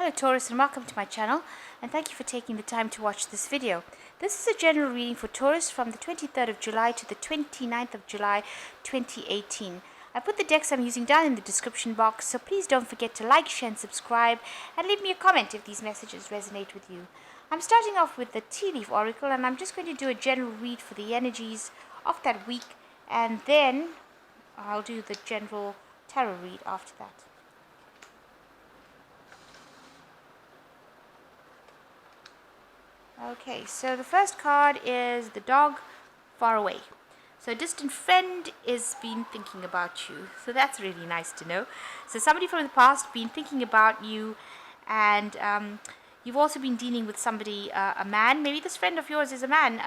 Hello Taurus, and welcome to my channel, and thank you for taking the time to watch this video. This is a general reading for Taurus from the 23rd of July to the 29th of July 2018. I put the decks I'm using down in the description box, so please don't forget to like, share and subscribe, and leave me a comment if these messages resonate with you. I'm starting off with the Tea Leaf Oracle, and I'm just going to do a general read for the energies of that week, and then I'll do the general tarot read after that. Okay, so the first card is the dog far away. So a distant friend is been thinking about you. So that's really nice to know. So somebody from the past been thinking about you, and you've also been dealing with somebody, a man. Maybe this friend of yours is a man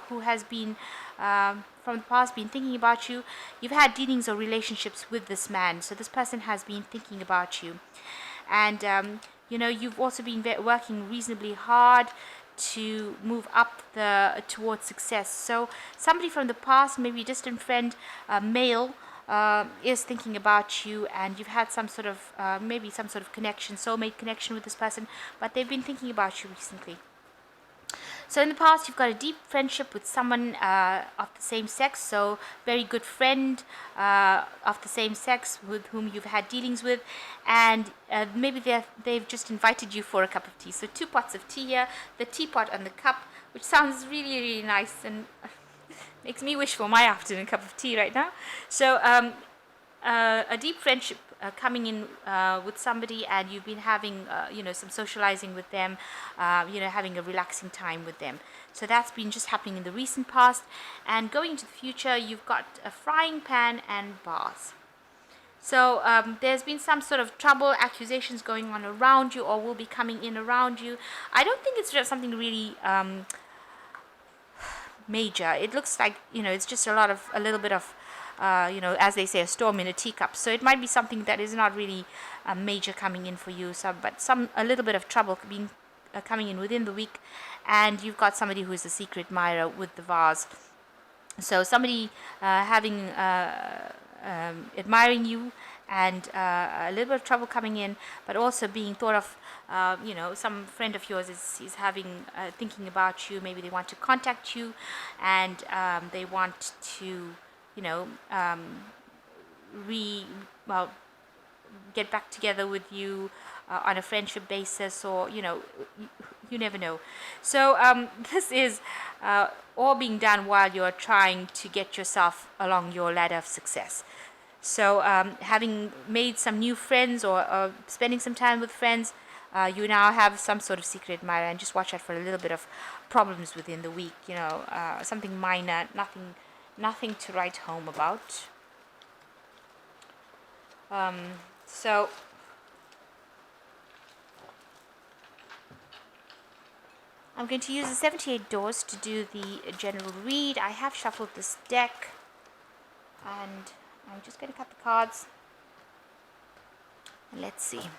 who has been from the past been thinking about you. You've had dealings or relationships with this man. So this person has been thinking about you, and you've also been working reasonably hard to move up towards success. So somebody from the past, maybe a distant friend, male, is thinking about you, and you've had some sort of maybe some sort of connection, soulmate connection with this person, but they've been thinking about you recently. So in the past, you've got a deep friendship with someone of the same sex, so very good friend of the same sex with whom you've had dealings with, and maybe they've just invited you for a cup of tea. So 2 pots of tea here, the teapot and the cup, which sounds really, really nice and makes me wish for my afternoon cup of tea right now. So a deep friendship coming in with somebody, and you've been having some socializing with them, having a relaxing time with them. So that's been just happening in the recent past, and going into the future, you've got a frying pan and bars. So there's been some sort of trouble, accusations going on around you, or will be coming in around you. I don't think it's just something really major. It looks like it's just a little bit of as they say, a storm in a teacup. So it might be something that is not really major coming in for you, but a little bit of trouble being coming in within the week, and you've got somebody who is a secret admirer with the vase. So somebody admiring you, and a little bit of trouble coming in, but also being thought of. Some friend of yours is having thinking about you. Maybe they want to contact you, and they want to get back together with you on a friendship basis, or you never know. So this is all being done while you're trying to get yourself along your ladder of success. So having made some new friends, or spending some time with friends, you now have some sort of secret admirer, and just watch out for a little bit of problems within the week, something minor, nothing to write home about. So I'm going to use the 78 doors to do the general read. I have shuffled this deck, and I'm just going to cut the cards, and let's see.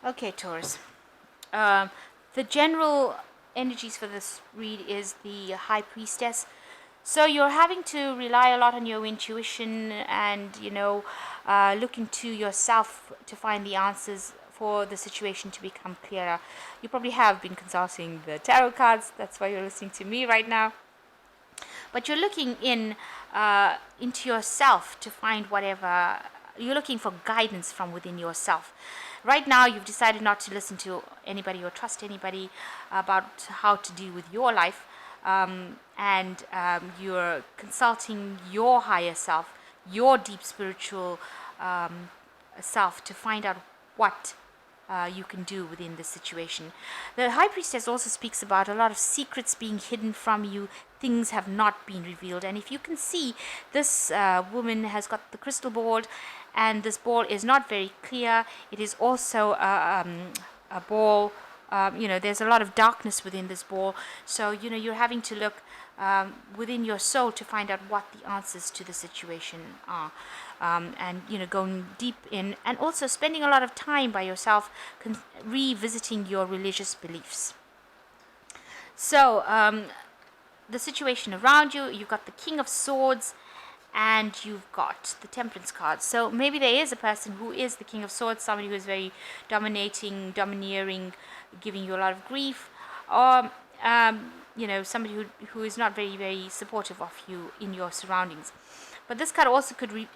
Okay, Taurus. The general energies for this read is the High Priestess. So you're having to rely a lot on your intuition, and look into yourself to find the answers for the situation to become clearer. You probably have been consulting the tarot cards. That's why you're listening to me right now. But you're looking into yourself to find whatever. You're looking for guidance from within yourself. Right now, you've decided not to listen to anybody or trust anybody about how to deal with your life, and you're consulting your higher self, your deep spiritual self, to find out what you can do within this situation. The High Priestess also speaks about a lot of secrets being hidden from you. Things have not been revealed, and if you can see, this woman has got the crystal ball, and this ball is not very clear. It is also a ball there's a lot of darkness within this ball. So, you're having to look within your soul to find out what the answers to the situation are. And, going deep in, and also spending a lot of time by yourself, revisiting your religious beliefs. So, the situation around you, you've got the King of Swords, and you've got the Temperance card. So maybe there is a person who is the King of Swords, somebody who is very domineering, giving you a lot of grief, or somebody who is not very, very supportive of you in your surroundings. But this card also could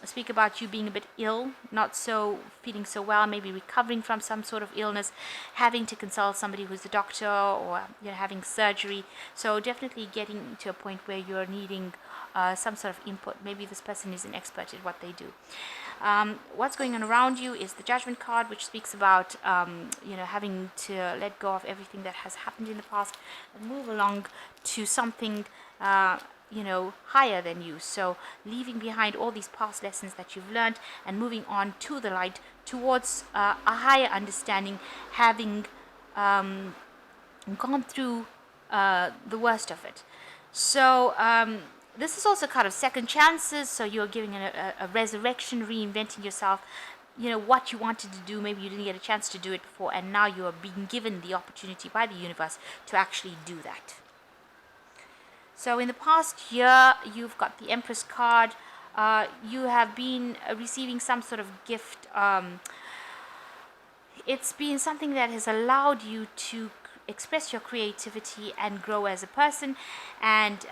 speak about you being a bit ill, not so feeling so well, maybe recovering from some sort of illness, having to consult somebody who's a doctor, or having surgery. So definitely getting to a point where you're needing some sort of input. Maybe this person is an expert at what they do. What's going on around you is the Judgment card, which speaks about having to let go of everything that has happened in the past and move along to something higher than you. So leaving behind all these past lessons that you've learned and moving on to the light, towards a higher understanding, having gone through the worst of it. So this is also kind of second chances. So you're giving a resurrection, reinventing yourself. What you wanted to do, maybe you didn't get a chance to do it before, and now you are being given the opportunity by the universe to actually do that. So in the past year, you've got the Empress card. You have been receiving some sort of gift. It's been something that has allowed you to express your creativity and grow as a person. And,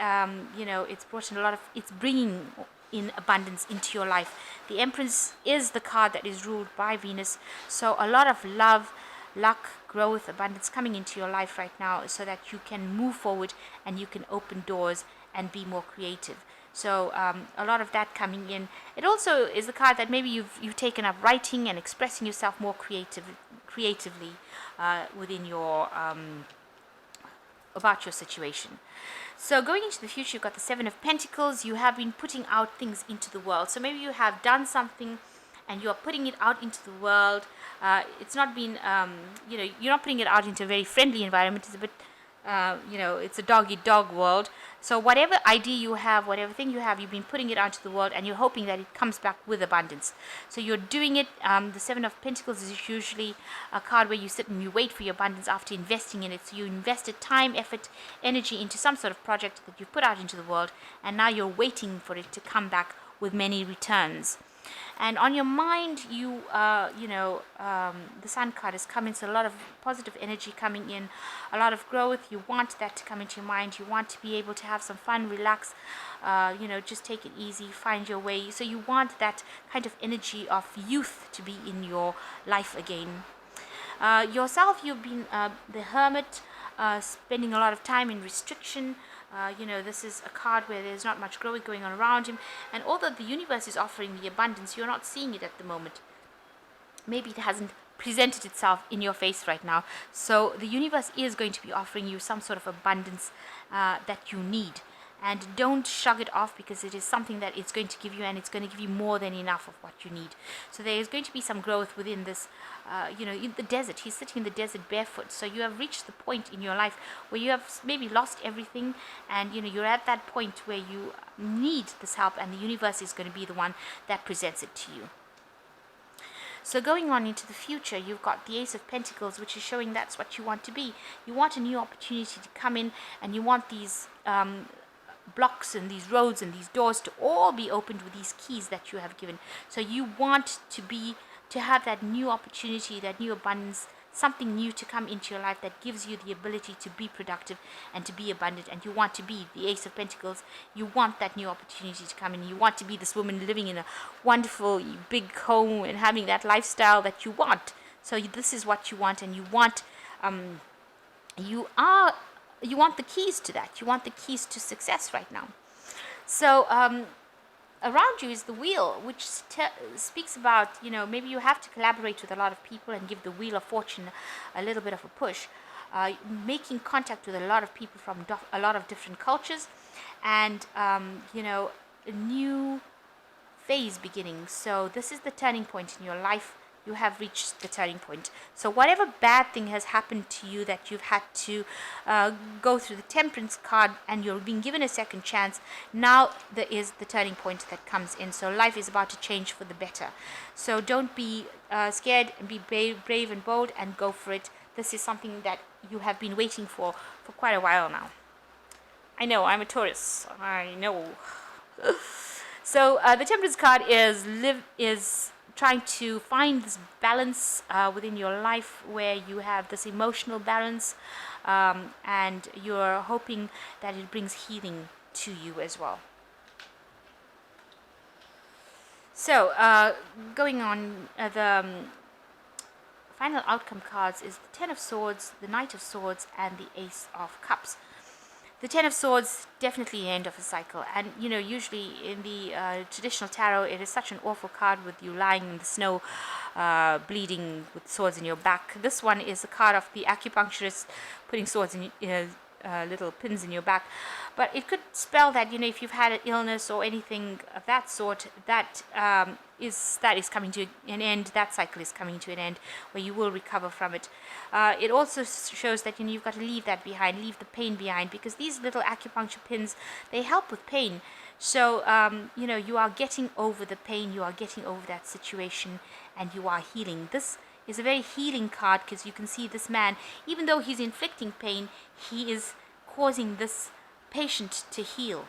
it's bringing in abundance into your life. The Empress is the card that is ruled by Venus. So a lot of love, luck, growth, abundance coming into your life right now, so that you can move forward and you can open doors and be more creative. So a lot of that coming in. It also is the card that maybe you've taken up writing and expressing yourself more creatively within your about your situation. So going into the future, you've got the Seven of Pentacles. You have been putting out things into the world. So maybe you have done something and you are putting it out into the world. It's not been, you're not putting it out into a very friendly environment. It's a bit, it's a dog-eat-dog world. So whatever idea you have, whatever thing you have, you've been putting it out into the world, and you're hoping that it comes back with abundance. So you're doing it. The Seven of Pentacles is usually a card where you sit and you wait for your abundance after investing in it. So you invested time, effort, energy into some sort of project that you've put out into the world, and now you're waiting for it to come back with many returns. And on your mind, the Sun card has come in, so a lot of positive energy coming in, a lot of growth. You want that to come into your mind. You want to be able to have some fun, relax, just take it easy, find your way. So you want that kind of energy of youth to be in your life again. Yourself, you've been the Hermit, spending a lot of time in restriction. This is a card where there's not much growth going on around him, and although the universe is offering the abundance, you're not seeing it at the moment. Maybe it hasn't presented itself in your face right now. So the universe is going to be offering you some sort of abundance that you need. And don't shrug it off, because it is something that it's going to give you, and it's going to give you more than enough of what you need. So there is going to be some growth within this, in the desert. He's sitting in the desert barefoot. So you have reached the point in your life where you have maybe lost everything, and you're at that point where you need this help, and the universe is going to be the one that presents it to you. So going on into the future, you've got the Ace of Pentacles, which is showing that's what you want to be. You want a new opportunity to come in, and you want these blocks and these roads and these doors to all be opened with these keys that you have given. So you want to have that new opportunity, that new abundance, something new to come into your life that gives you the ability to be productive and to be abundant. And you want to be the Ace of Pentacles. You want that new opportunity to come in. You want to be this woman living in a wonderful big home and having that lifestyle that you want. So this is what you want, and you want you want the keys to that. You want the keys to success right now. So around you is the Wheel, which speaks about, maybe you have to collaborate with a lot of people and give the Wheel of Fortune a little bit of a push. Making contact with a lot of people from a lot of different cultures, and, a new phase beginning. So this is the turning point in your life you have reached the turning point. So whatever bad thing has happened to you that you've had to go through the Temperance card and you're being given a second chance, now there is the turning point that comes in. So life is about to change for the better. So don't be scared, and be brave and bold and go for it. This is something that you have been waiting for quite a while now. I know, I'm a Taurus. I know. So the Temperance card is trying to find this balance within your life, where you have this emotional balance, and you're hoping that it brings healing to you as well. So going on, the final outcome cards is the Ten of Swords, the Knight of Swords, and the Ace of Cups. The Ten of Swords, definitely the end of a cycle. And, usually in the traditional tarot, it is such an awful card with you lying in the snow, bleeding with swords in your back. This one is a card of the acupuncturist putting swords in little pins in your back. But it could spell that, if you've had an illness or anything of that sort, that is coming to an end. That cycle is coming to an end, where you will recover from it. It also shows that you've got to leave that behind, leave the pain behind, because these little acupuncture pins, they help with pain. So you are getting over the pain, you are getting over that situation, and you are healing. This is a very healing card, because you can see this man, even though he's inflicting pain, he is causing this patient to heal.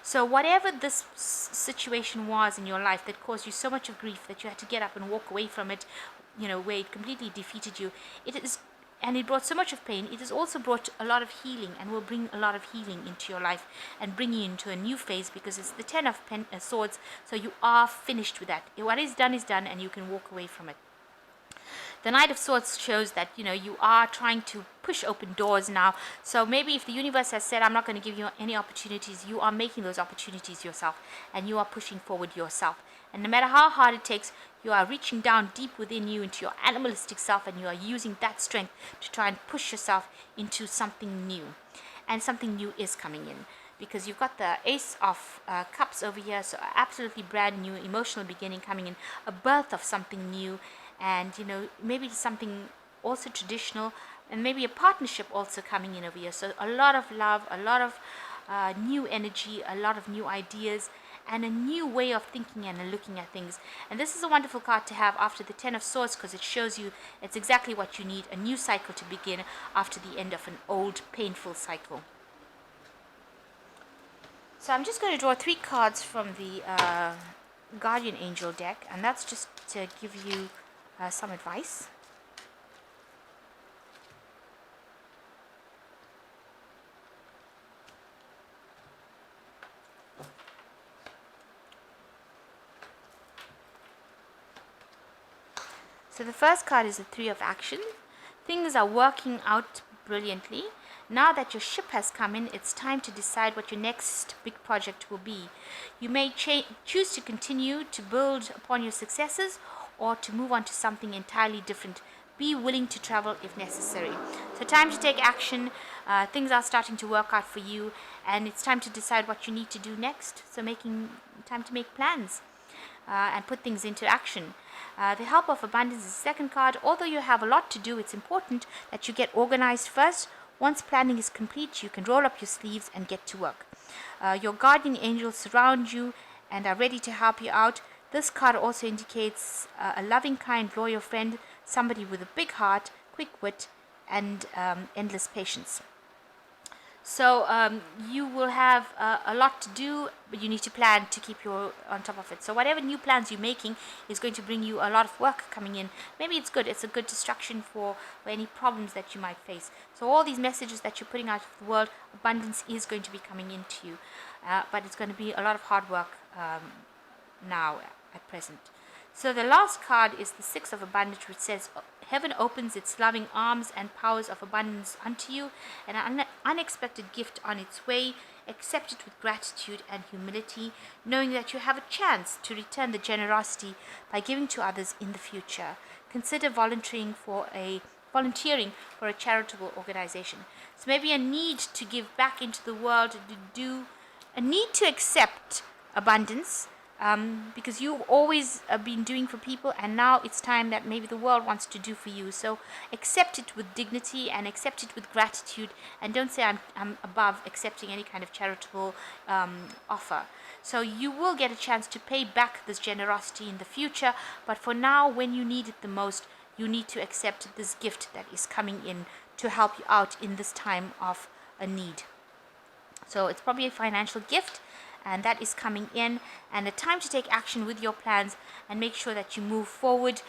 So whatever this situation was in your life that caused you so much of grief that you had to get up and walk away from it, where it completely defeated you, and it brought so much of pain, it has also brought a lot of healing, and will bring a lot of healing into your life and bring you into a new phase, because it's the Ten of Swords, so you are finished with that. What is done, and you can walk away from it. The Knight of Swords shows that, you are trying to push open doors now. So maybe if the universe has said, I'm not going to give you any opportunities, you are making those opportunities yourself, and you are pushing forward yourself. And no matter how hard it takes, you are reaching down deep within you into your animalistic self, and you are using that strength to try and push yourself into something new. And something new is coming in, because you've got the Ace of Cups over here, so absolutely brand new, emotional beginning coming in, a birth of something new. And maybe something also traditional, and maybe a partnership also coming in over here. So a lot of love, a lot of new energy, a lot of new ideas, and a new way of thinking and looking at things. And this is a wonderful card to have after the Ten of Swords, because it shows you it's exactly what you need, a new cycle to begin after the end of an old painful cycle. So I'm just going to draw 3 cards from the Guardian Angel deck, and that's just to give you some advice. So the first card is the Three of Action. Things are working out brilliantly. Now that your ship has come in, it's time to decide what your next big project will be. You may choose to continue to build upon your successes, or to move on to something entirely different. Be willing to travel if necessary. So time to take action. Things are starting to work out for you, and it's time to decide what you need to do next. So time to make plans and put things into action. The Help of Abundance is the second card. Although you have a lot to do, it's important that you get organized first. Once planning is complete, you can roll up your sleeves and get to work. Your guardian angels surround you and are ready to help you out. This card also indicates a loving, kind, loyal friend, somebody with a big heart, quick wit, and endless patience. So you will have a lot to do, but you need to plan to keep you on top of it. So whatever new plans you're making is going to bring you a lot of work coming in. Maybe it's good. It's a good distraction for any problems that you might face. So all these messages that you're putting out to the world, abundance is going to be coming into you. But it's going to be a lot of hard work now at present. So the last card is the Six of Abundance, which says, heaven opens its loving arms and powers of abundance unto you, and an unexpected gift on its way. Accept it with gratitude and humility, knowing that you have a chance to return the generosity by giving to others in the future. Consider volunteering for a charitable organization. So maybe a need to give back into the world, a need to accept abundance, because you've always been doing for people, and now it's time that maybe the world wants to do for you. So accept it with dignity and accept it with gratitude, and don't say I'm above accepting any kind of charitable offer. So you will get a chance to pay back this generosity in the future, but for now, when you need it the most, you need to accept this gift that is coming in to help you out in this time of a need. So it's probably a financial gift, and that is coming in, and a time to take action with your plans and make sure that you move forward,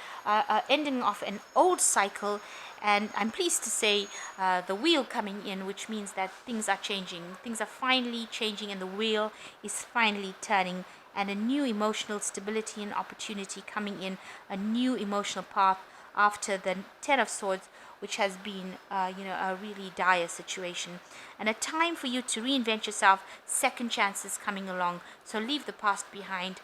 ending off an old cycle. And I'm pleased to say the wheel coming in, which means that things are changing. Things are finally changing, and the wheel is finally turning, and a new emotional stability and opportunity coming in, a new emotional path after the Ten of Swords, which has been a really dire situation, and a time for you to reinvent yourself. Second chances coming along, so leave the past behind,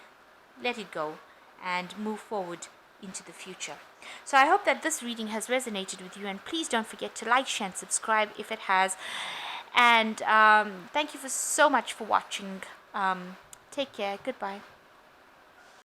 let it go, and move forward into the future. So I hope that this reading has resonated with you, and please don't forget to like, share, and subscribe if it has. And thank you so much for watching. Take care. Goodbye.